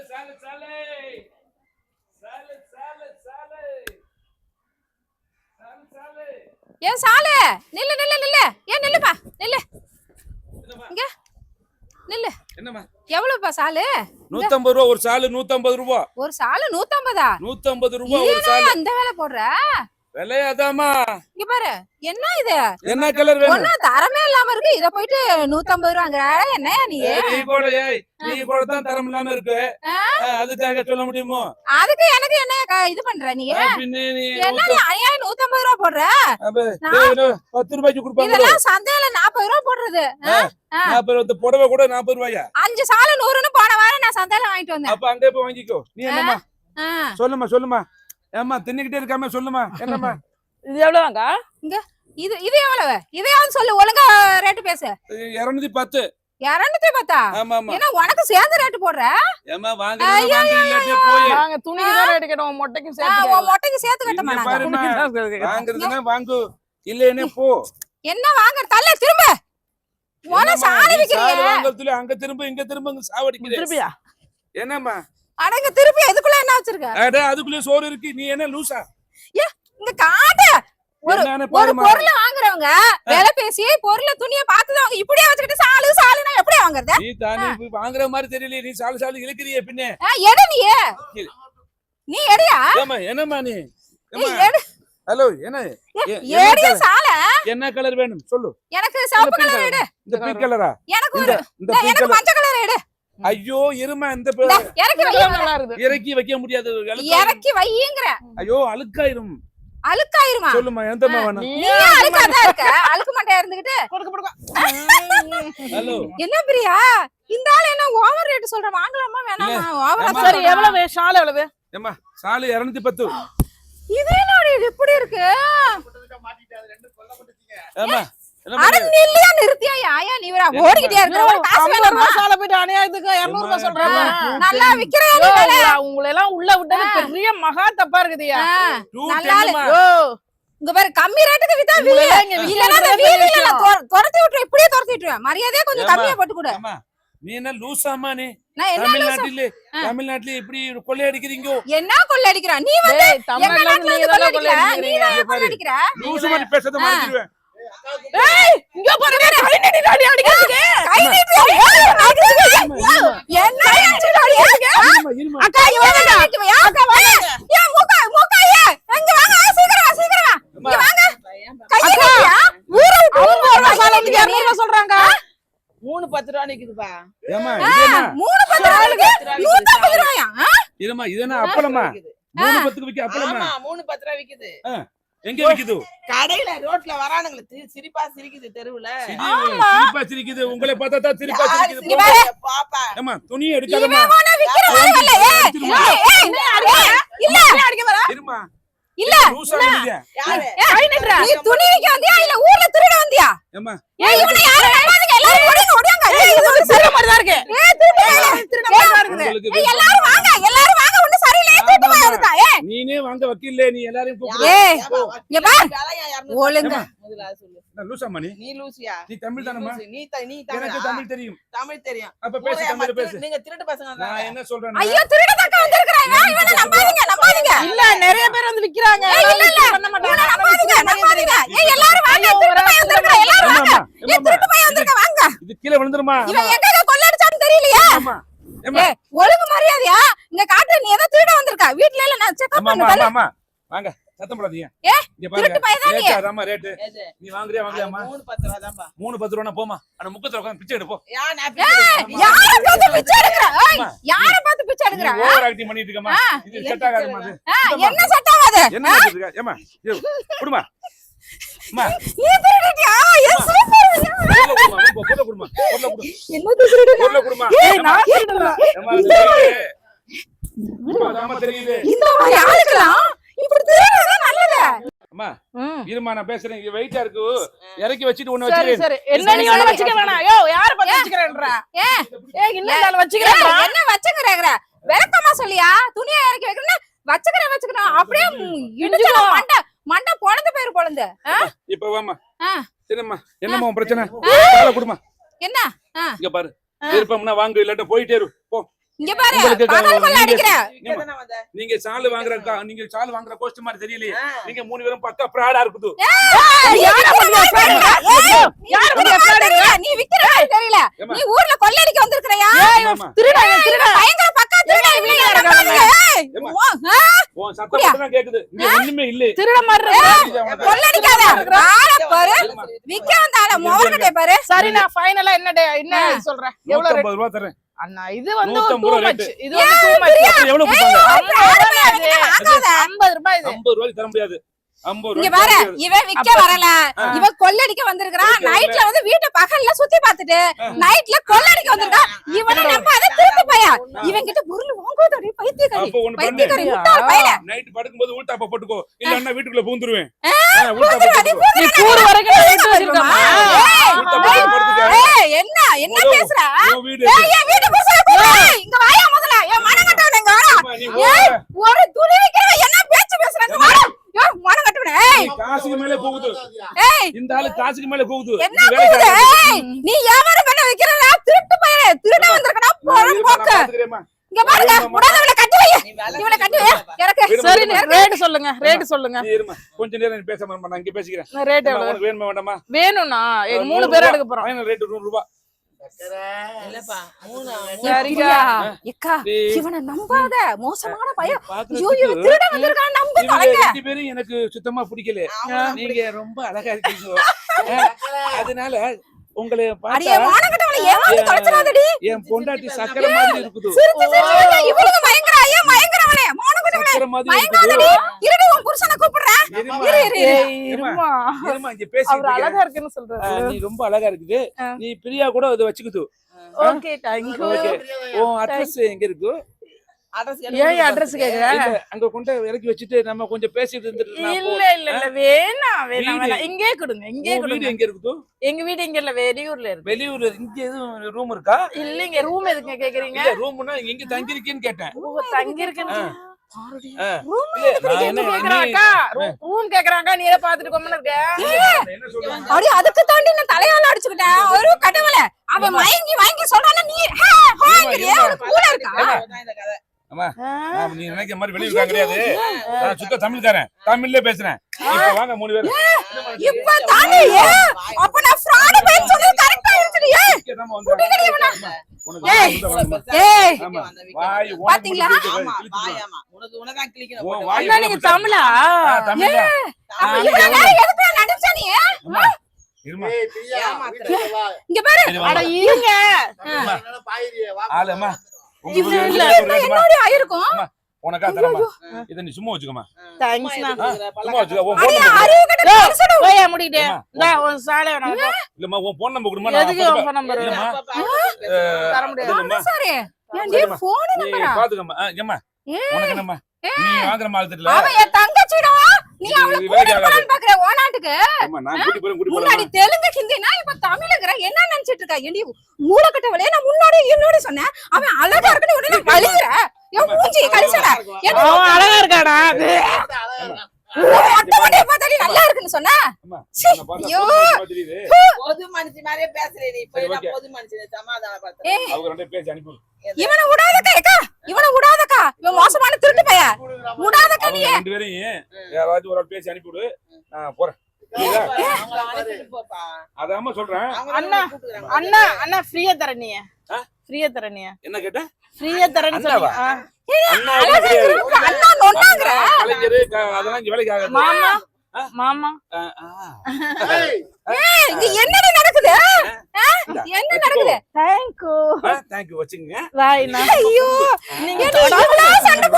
ஏன் சாலு நில்லு நில்லு நில்லு ஏன் நில்லுப்பா நில்லு இங்க நில்லு. என்னம்மா எவ்வளவுப்பா சாலு? 150 ரூபா ஒரு சாலு. 150 ரூபா ஒரு சாலு. 150? 150 ரூபா ஒரு சாலு. அந்த வேலை போடுற விலையாதாமா? இங்க பாரு என்ன இது, என்ன கலர் வேணும்? ஒண்ணு தரமே இல்லாம இருக்கு. இத போயிட்டு 150 ரூபாங்க. என்ன நீ கூட தான் தரம் இல்லாம இருக்கு. அதுக்காக சொல்ல முடியுமோ? அதுக்கு எனக்கு என்ன இது பண்ற நீ? என்ன ஐயா 150 ரூபா போடுற? 10 ரூபாய்க்கு கொடுப்பாங்க. இதெல்லாம் சந்தையில 40 ரூபா போடுறது. 40 புடவை கூட 40 ரூபாயா? 5 சாலு 100ன்னு போன வாரம் நான் சந்தையில வாங்கிட்டு வந்தேன். அப்ப அங்கே போய் வாங்கிக்கோ. நீ என்னம்மா சொல்லுமா ஏம்மா தின்னுக்கிட்டே இருக்காம சொல்லுமா என்னம்மா இது எவ்வளவுங்க? இங்க இது எவ்வளவு? இதையாவது சொல்லு, ஒழுங்கா ரேட் பேசு. 210. 210? ஆமா ஆமா. ஏன்னா உனக்கு சேர்ந்து ரேட் போடுற. ஏம்மா வாங்குறதா இல்லாட்டி போய் வாங்க. துணிக்கு தான் ரேட் கேட்டோம், மொட்டைக்கு சேர்த்து. ஓ மொட்டைக்கு சேர்த்து கட்ட மாட்டாங்க. வாங்குறதுனா வாங்கு, இல்லையே போ. என்ன வாங்குற? தள்ள திரும்ப. உன சாலி விக்கிறீங்க. வாங்குறதுல அங்க திரும்ப இங்க திரும்ப சாவடிக்கிறீங்க. திருப்பியா? என்னம்மா அடங்க திருப்பி அதுக்குள்ள என்ன வச்சிருக்க? அதுக்குள்ள சோறு இருக்கு. நீ என்ன லூசா? இங்க காட்டு. ஒரு பொருளை வாங்குறவங்க விலை பேசி பொருளை துணியை பார்த்துதான் அவங்க இப்படியே வச்சுக்கிட்டு சாலுன்னா எப்படி வாங்குறது? நீ தானே வாங்குற மாதிரி தெரியல. நீ சாலு இழுக்கிறியே பின்ன. எடு நீ எடியா? என்னம்மா நீ? ஹலோ என்ன ஏடியா சால? என்ன கலர் வேணும் சொல்லு. எனக்கு சிவப்பு கலர் எடு. இந்த பிங்க் கலரா? எனக்கு மஞ்சள் கலர் எடு. ஐயோ இருமா, இந்த இறக்கி வைக்க முடியாது. இறக்கி வைங்கற. ஐயோ அழுக்காயிரும். அழுக்காயிருமா? சொல்லுமா எந்தமா வேணும்? நீ அழுக்காதா இருக்க? அழுக்கு மண்டையா இருந்துகிட்டு. ஹலோ என்ன பிரியா, இந்த ஆளு என்ன ஓவர் ரேட் சொல்ற? வாங்கலாமா வேணாமா? ஓவர். சரி எவ்வளவு ஷால்? எவ்வளவு? ஏம்மா சாலு 210. இதே நாடு இது எப்படி இருக்கு? ஏம்மா அட நில்லியா நிறுத்தியா? ஆயா நீ வேற ஓடிக்கிட்டே இருக்க. ஒரு காசு வேணுமா? சால போய் அநியாயத்துக்கு 200 ரூபாய் சொல்றாங்க. நல்லா விக்கிறேன் நீ வேற. உங்களை எல்லாம் உள்ள விட்டது பெரிய மகா தப்பா இருக்குதியா. நல்லா இங்க பாரு, கம்மி ரேட்டுக்கு வித்தா இல்லனா வீதியில துரத்தி விட்டுற. இப்படியே துரத்தி விட்டுற. மரியாதையா கொஞ்சம் கம்மியா போட்டு கொடு. நீ என்ன லூசாமா? நீ நான் என்ன தமிழ்நாட்டுல இப்படி கொள்ளையடிக்கிறீங்க? என்ன கொள்ளையடிக்கிற நீ? வந்து தமிழ்நாட்டுல நீ தான் கொள்ளையடிக்கிற. லூசு மாதிரி பேசத மாத்திடுவேன். ஏய் இங்க பாருங்க, கை நீட்டி டாடி அடிக்கிறீங்க. கை நீட்டி என்ன அடிச்சிடாடி? அக்கா இவங்க நீட்டு யா அக்கா வாங்க. ஏ மூக்கா எங்க வாங்க, சீக்கிரம் இங்க வாங்க. கை நீட்டியா? ஊரு விட்டு ஊரு சால வந்து 200 ரூபாய் சொல்றாங்க. 310 ரூபாய் நிக்குதுப்பா. ஏமா இது என்ன? 310 150 ரூபாயா? இதுமா இது என்ன அப்பளமா? 310 க்கு விக்க அப்பளமா? ஆமா 310 ரூபாய் விக்குது. எங்க விக்குது? கடையில ரோட்ல வரானுங்க சிரிப்பா சிரிக்குது தெருவுல. சிரிப்பா சிரிக்குது. உங்களை பார்த்தா தான் சிரிப்பா சிரிக்குது. பாப்பா அம்மா துணி எடுக்காதம்மா. இவன விக்கிறவங்க இல்ல. இல்ல அடிக்க வர. இருமா. இல்ல யாரு? கை நிட்ற. நீ துணி விக்க வந்தியா இல்ல ஊர்ல திருட வந்தியா? அம்மா இவனை யாரு நம்பாதீங்க. எல்லாரும் ஓடியாங்க. இது ஒரு சரி மாதிரி தான் இருக்கு. திருட மாதிரி தான் இருக்குது. எல்லாரும் வாங்க ஒண்ணு சரியில்லை. திருட்டு போய் வந்துட்டா. நீனே வாங்க வக்கீல்ல, நீ எல்லாரையும் கூப்பிடு. இங்க பா ஒழுங்க முதல்ல சொல்லு. லூசாமா நீ? நீ லூசியா? நீ தமிழ் தானமா? நீ எனக்கு தமிழ் தெரியும். தமிழ் தெரியும். அப்ப பேசு, தமிழ்ல பேசு. நீங்க திருட்டு பசங்க. நான் என்ன சொல்றேன்? ஐயோ திருட தக்க வந்திருக்காங்க. இவனை நம்பாதீங்க. இல்ல நிறைய பேர் வந்து விக்கிறாங்க. இல்ல பண்ண மாட்டாங்க. நம்பாதீங்க. எல்லாரும் வாங்க. திருட்டு போய் வந்திருக்காங்க. எல்லாரும் வாங்க. திருட்டு போய் வந்திருக்காங்க. வாங்க. இது கீழ விழுந்துருமா? இவன் எங்க கொள்ளடிச்சான்னு தெரியலையா? ஒழுங்கு மரியாதையா இங்க காட்டு. நீ ஏதோ திருட வந்திருக்கா? வீட்ல இல்ல நான் செக் பண்ணல. அம்மா வாங்க சத்தம் போடாதீங்க. இங்க திருட்டு பாருங்க. பையதான் நீ. ஆமா ரேட். நீ வாங்குறியா வாங்கலாமா? 310 ரூபாய் தான்ப்பா. 310 ரூபாய் போமா. அந்த முக்கத்துல உட்கார்ந்து பிச்சை எடு போ. யாரை பார்த்து பிச்சை எடுக்கற? யாரை பார்த்து பிச்சை எடுக்கற? ஓவர் ஆக்டிங் பண்ணிட்டு இருக்கமா? இது செட் ஆகாதுமா. என்ன செட் ஆகாது? என்ன பண்ணிட்டு இருக்க? ஏமா குடுமா. அம்மா நீ திருடிட்டியா? எஸ் போல குடுமா. என்ன திருடு? போல குடுமா. ஏய் நான் திருடுறேன். அம்மா தெரியுது. இந்த மாதிரி ஆளுக்கலாம் இப்படி திருடுறது நல்லது. அம்மா இருமா நான் பேசுறேன். இது வெயிட்டா இருக்கு. இறக்கி வச்சிட்டு ஒண்ணு வச்சிரு. சரி என்ன நீ ஒண்ணு வச்சிக்க வேணாம். யோ யார பத்தி வச்சிக்கறேன்றா? ஏய் இல்ல வச்சிக்கறேன்றா. என்ன வச்சிக்கறேங்கற? விளக்கமா சொல்லியா? துணியை இறக்கி வைக்கறேன்னா வச்சிக்கறேன். அப்படியே இடிச்சல மண்ட பொளந்து பேர் பொளந்து. இப்போ வாமா. சரிம்மா என்னம்மா பிரச்சனை? கால குடுமா. என்ன? இங்க பாரு. விருப்பம்னா வாங்கு, இல்லட்ட போயிட்டே இரு. போ. இங்க பாரு உங்களுக்கு பகல் கொள்ள அடிக்கிற நீங்க சால் வாங்குற கோஸ்ட் மாதிரி தெரியலையே. நீங்க 3 பேரும் பக்கா பிராடா இருக்குது. நீ விக்கிற மாதிரி தெரியல. நீ ஊர்ல கொள்ளடிக்க வந்திருக்கறியா? பயங்கர பக்கா திருடா உன் சத்தம் தான் கேக்குது. இங்க ஒண்ணுமே இல்ல. திருட மாதிரி கொள்ளடிக்காத. ஆள பாரு. விக்க வந்தால மோர்கட்டை பாரு. சரி நான் ஃபைனலா என்ன சொல்றேன்? எவ்வளவு 150 ரூபாய் தரேன். அண்ணா இது வந்து 150 too ரூபாய் much. இது வந்து too much. எவ்வளவு கொடுத்தாங்க? 50 ரூபாய் இது. 50 ரூபாய்க்கு தர முடியாது. 50 இங்க ரூபாய் பாரு இவன் விக்க வரல. இவன் கொள்ளடிக்க வந்திருக்கான். நைட்ல வந்து வீட்டை பகல்ல சுத்தி பார்த்துட்டு நைட்ல கொள்ளடிக்க வந்திருக்கான். இவனை நம்ம அத திருட்டு பையா. இவன் கிட்ட பொருள் வாங்குறதடி பைத்தியக்காரி. பைத்தியக்காரி முட்டாள் பையல. நைட் படுக்கும்போது உள்டாப்ப போட்டுக்கோ. இல்லன்னா வீட்டுக்குள்ள பூந்துருவேன். நீ கூறு வரைக்கும் வீட்டு வச்சிருக்கமா? என்ன பேசுற? ஏய் வீட்டு புருஷனை கூப்பிடு. இங்க வாயா முதல்ல. ஏய் மனங்கட்டவனே இங்க வாடா. ஒரு துணி விக்கிறவன் என்ன பேச்சு பேசுறாங்க வாடா. ஏய் மனங்கட்டவனே. ஏய் காசுக்கு மேல போகுது. ஏய் இந்த ஆளு காசுக்கு மேல போகுது. என்ன போகுது? ஏய் நீ வியாபாரம் பண்ண வைக்கிறடா திருட்டு பையனே. திருட வந்திருக்கடா போறோம் போக்கு. இங்க பாருங்க முடாதவள கட்டி வை. இவள கட்டி வை. எனக்கு சரி ரேட் சொல்லுங்க. இருமா கொஞ்ச நேரம் நீ பேசாம இருமா. நான் இங்க பேசிக்கிறேன். ரேட் எவ்வளவு? உனக்கு வேணுமா வேண்டாமா? வேணும்னா 3 பேர் எடுக்க போறோம். ஃபைனல் ரேட் 100 ரூபாய். சரியா? ஏக்கா இவனை நம்பாத. மோசமான பையன். ஐயோ இவன் திருட வந்திருக்கான் நம்பு இவங்க கலங்க. 2 பேரும் எனக்கு சுத்தமா பிடிக்கல. நீங்க ரொம்ப அழகா இருக்கீங்க. அதனால உங்களை அடியே பார்த்தா மானங்கட்டவள ஏமாந்து தொலைச்சறாதடி. என் பொண்டாட்டி சக்கரை மாதிரி இருக்குது. இவளுக்கு பயங்கர ஐயா பயங்கரவளே. மானங்கட்டவளே சக்கரை மாதிரி பயங்கரடி. இருக்குது. இருடி உன் புருஷனை கூப்பிடுறேன். இருமா. இருமா இங்க பேசிட்டு அவர் அழகா இருக்குன்னு சொல்றாரு. நீ ரொம்ப அழகா இருக்குது. நீ பிரியா கூட இத வச்சுக்குது. Okay thank you. ஓகே உன் அட்ரஸ் எங்க இருக்கு? ஏன் அட்ரஸ் கேக்குற? இல்ல அங்க கொண்டு இறக்கி வச்சிட்டு நம்ம கொஞ்சம் பேசிட்டு இருந்துட்டு நான் இல்ல வேணாம் இங்கே கொடுங்க. இங்கே வீடு கொடுங்க. எங்க இருக்குது? எங்க வீடு இங்க இல்ல வெளியூர்ல இருக்கு. வெளியூர்ல இங்க எதுவும் ரூம் இருக்கா? இல்லங்க ரூம் எதுக்கு கேக்குறீங்க? இல்ல ரூம்னா எங்க தங்கி இருக்கேன்னு கேட்டேன். தங்கி இருக்கேன்னு நான் என்ன கேக்குறாங்க. ரூம் கேக்குறாங்க. நீ ஏதோ பாத்துட்டு கொம்மன இருக்க. என்ன சொல்றேன்? அடி அதுக்கு தாண்டி நான் தலையால அடிச்சுக்கிட்டேன். ஒரு கடவுளே அவன் மயங்கி சொல்றானே நீ ஹாங்கறியே கூட இருக்கா? அம்மா நீ நினைக்கிற மாதிரி வெளிய இருக்க கிடையாது. நான் சுத்த தமிழ்காரன். தமிழ்ல பேசுறேன். இப்ப வாங்க 3 பேர். இப்ப தானே அப்ப நான் ஃப்ராட் பையன் சொன்னது கரெக்ட்டா இருக்குடி. நம்ம வந்து ஏய் ஆமா வாய் பாத்தீங்களா? உனக்கு கிளிக்கணும். அண்ணா நீங்க தமிழா? தமிழ்ல அப்ப இவ்வளவு நேரம் எதுக்கு நடிச்ச நீ? இருமா இங்க பாரு. அட இருங்க. ஆளம்மா என்னோட ஆயிருக்கும். உனக்கா தரமா? இத நீ சும்மா வச்சுக்கமா. தேங்க்ஸ்ண்ணா. சும்மா வச்சுக்க. உன் அடி போன் அறிவு கட்ட பேசணும். போய் முடிடே. இந்த உன் சாலை வேணாம். இல்லம்மா உன் போன் நம்பர் கொடுமா. எதுக்கு உன் phone number? இல்லம்மா தர முடியாது. சாரி ஏன்டி போன் நீ நம்பரா? பாத்துக்கம்மா. ஏம்மா உனக்கு என்னம்மா? நீ ஆந்திர மால் தெரியல. அவ என் தங்கச்சிடா. நீ அவள கூட்டி போறன்னு பாக்குற ஓ நாட்டுக்கு. அம்மா நான் கூட்டி போறேன் முன்னாடி தெலுங்கு ஹிந்தினா இப்ப தமிழ்ங்கற என்ன நினைச்சிட்டு இருக்கா? ஏண்டி மூலக்கட்டவளே நான் முன்னாடி என்னோட சொன்னேன். அவன் அழகா இருக்குன்னு உடனே வலிங்கற. ஏ மூஞ்சி கரிசடா. அவன் அழகா இருக்காடா. மொட்டை பார்த்தாடி நல்லா இருக்குன்னு சொன்னா. அம்மா ஐயோ பொது மனுஷி மாதிரியே பேசுறே நீ. இப்ப என்ன பொது மனுஷி சமாதானப்படுத்து. அவங்க ரெண்டே பேசி அனுப்பு. இவனை விடாதக்கா ஏக்கா. இவனை விடாதக்கா. இவன் மோசமான திருட்டு பையன். விடாதக்கா நீ. 2 பேரையும் யாராவது ஒரு ஆள் பேசி அனுப்பி விடு. நான் போறேன். அவங்கள அனுப்பிட்டு போப்பா. அதாம்மா சொல்றேன். அண்ணா அண்ணா அண்ணா ஃப்ரீயா தரணிய. ஃப்ரீயா தரணிய. என்ன கேட்ட? ஃப்ரீயா தரேன்னு சொன்னீங்க. அண்ணா அண்ணா நொண்டாங்கற. கலைஞர் அதெல்லாம் இங்க வேலைக்கு ஆகாது. மாமா மாமா ஏய் இங்க என்னடி நடக்குது? என்ன நடக்குது? Thank you. தேங்க் யூ வச்சுங்க. பாய்ண்ணா. ஐயோ நீங்க சண்டை